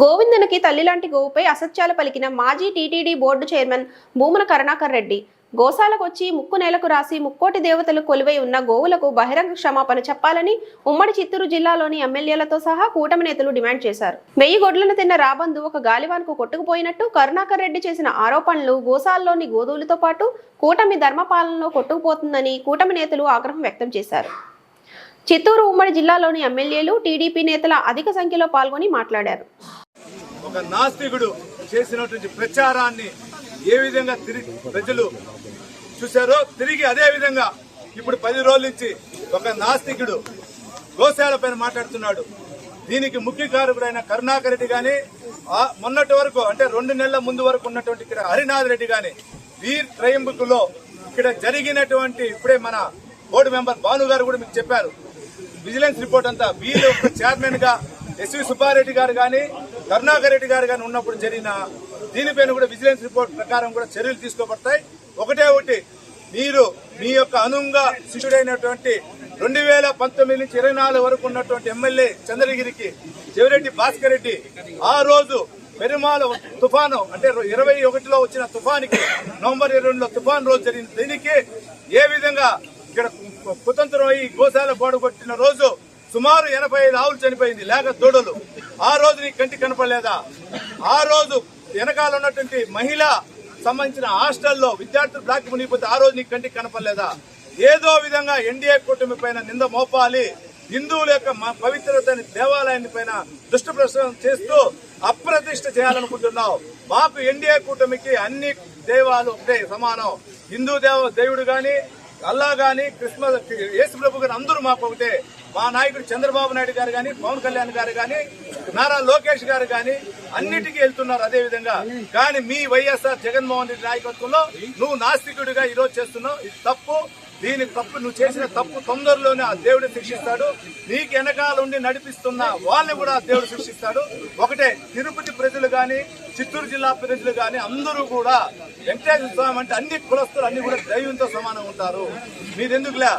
గోవిందనికి తల్లిలాంటి గోవుపై అసత్యాలు పలికిన మాజీ టీటీడీ బోర్డు చైర్మన్ భూమన కరుణాకర్ రెడ్డి గోశాలకొచ్చి ముక్కు నేలకు రాసి ముక్కోటి దేవతలు కొలువై ఉన్న గోవులకు బహిరంగ క్షమాపణ చెప్పాలని ఉమ్మడి చిత్తూరు జిల్లాలోని ఎమ్మెల్యేలతో సహా కూటమి నేతలు డిమాండ్ చేశారు. 1000 గొడ్లను తిన్న రాబందు ఒక గాలివాన్కు కొట్టుకుపోయినట్టు కరుణాకర్ రెడ్డి చేసిన ఆరోపణలు గోశాలలోని గోధువులతో పాటు కూటమి ధర్మపాలనలో కొట్టుకుపోతుందని కూటమి నేతలు ఆగ్రహం వ్యక్తం చేశారు. చిత్తూరు ఉమ్మడి జిల్లాలోని ఎమ్మెల్యేలు టీడీపీ నేతల అధిక సంఖ్యలో పాల్గొని మాట్లాడారు. ఒక నాస్తికుడు చేసినటువంటి ప్రచారాన్ని ఏ విధంగా ప్రజలు చూశారో తిరిగి అదే విధంగా ఇప్పుడు 10 రోజుల నుంచి ఒక నాస్తికుడు గోశాల పైన మాట్లాడుతున్నాడు. దీనికి ముఖ్య కారకుడైన కరుణాకర్ రెడ్డి గాని మొన్నటి వరకు అంటే 2 నెలల ముందు వరకు ఉన్నటువంటి ఇక్కడ హరినాథ్ రెడ్డి గాని వీర్ ట్రయంబుకులో ఇక్కడ జరిగినటువంటి ఇప్పుడే మన బోర్డు మెంబర్ భాను గారు కూడా మీకు చెప్పారు. విజిలెన్స్ రిపోర్ట్ అంతా వీళ్ళు చైర్మన్ గా ఎస్వి సుబ్బారెడ్డి గారు గాని కరుణాకర్ రెడ్డి గారు గాని ఉన్నప్పుడు జరిగిన దీనిపైన కూడా విజిలెన్స్ రిపోర్ట్ ప్రకారం కూడా చర్యలు తీసుకోబడతాయి. ఒకటి మీరు మీ యొక్క అనుంగా శిష్యుడైనటువంటి 2019 నుంచి 24 వరకు ఉన్నటువంటి ఎమ్మెల్యే చంద్రగిరికి చెవిరెడ్డి భాస్కర్ రెడ్డి ఆ రోజు పెరుమాల తుఫాను అంటే 21లో వచ్చిన తుఫానికి నవంబర్ 22లో తుఫాన్ రోజు జరిగిన దీనికి ఏ విధంగా ఇక్కడ కుతంత్రం అయ్యి గోశాల గోడగొట్టిన రోజు సుమారు 85 ఆవులు చనిపోయింది లేక దూడలు. ఆ రోజు నీకు కంటి కనపడలేదా? ఆ రోజు వెనకాల ఉన్నటువంటి మహిళ సంబంధించిన హాస్టల్లో విద్యార్థులు బ్లాక్ మునిగిపోతే ఆ రోజు నీకు కంటికి కనపడలేదా? ఏదో విధంగా ఎన్డీఏ కూటమి పైన నింద మోపాలి, హిందువుల యొక్క పవిత్రత దేవాలయాన్ని పైన దుష్ట ప్రచారం చేస్తూ అప్రతిష్ట చేయాలనుకుంటున్నావు. మాకు ఎన్డీఏ కూటమికి అన్ని దేవాలు ఒకటే సమానం. హిందూ దేవుడు గాని అల్లా గాని క్రిస్మస్ యేసు ప్రభు గాని అందరూ మాకు ఒకటే. మా నాయకుడు చంద్రబాబు నాయుడు గారు గాని పవన్ కళ్యాణ్ గారు గాని నారా లోకేష్ గారు గాని అన్నిటికీ వెళ్తున్నారు అదే విధంగా. కానీ మీ వైఎస్ఆర్ జగన్మోహన్ రెడ్డి నాయకత్వంలో నువ్వు నాస్తికుడిగా ఈరోజు చేస్తున్నావు. ఇది తప్పు. దీని తప్పు నువ్వు చేసిన తప్పు తొందరలోనే ఆ దేవుడు శిక్షిస్తాడు. నీకు వెనకాల ఉండి నడిపిస్తున్న వాళ్ళని కూడా దేవుడు శిక్షిస్తాడు. ఒకటే తిరుపతి ప్రజలు గాని చిత్తూరు జిల్లా ప్రజలు గాని అందరూ కూడా వెంకటేశ్వర స్వామి అంటే అన్ని కులస్తులు అన్ని కూడా దైవంతో సమానం ఉంటారు. మీరెందుకులే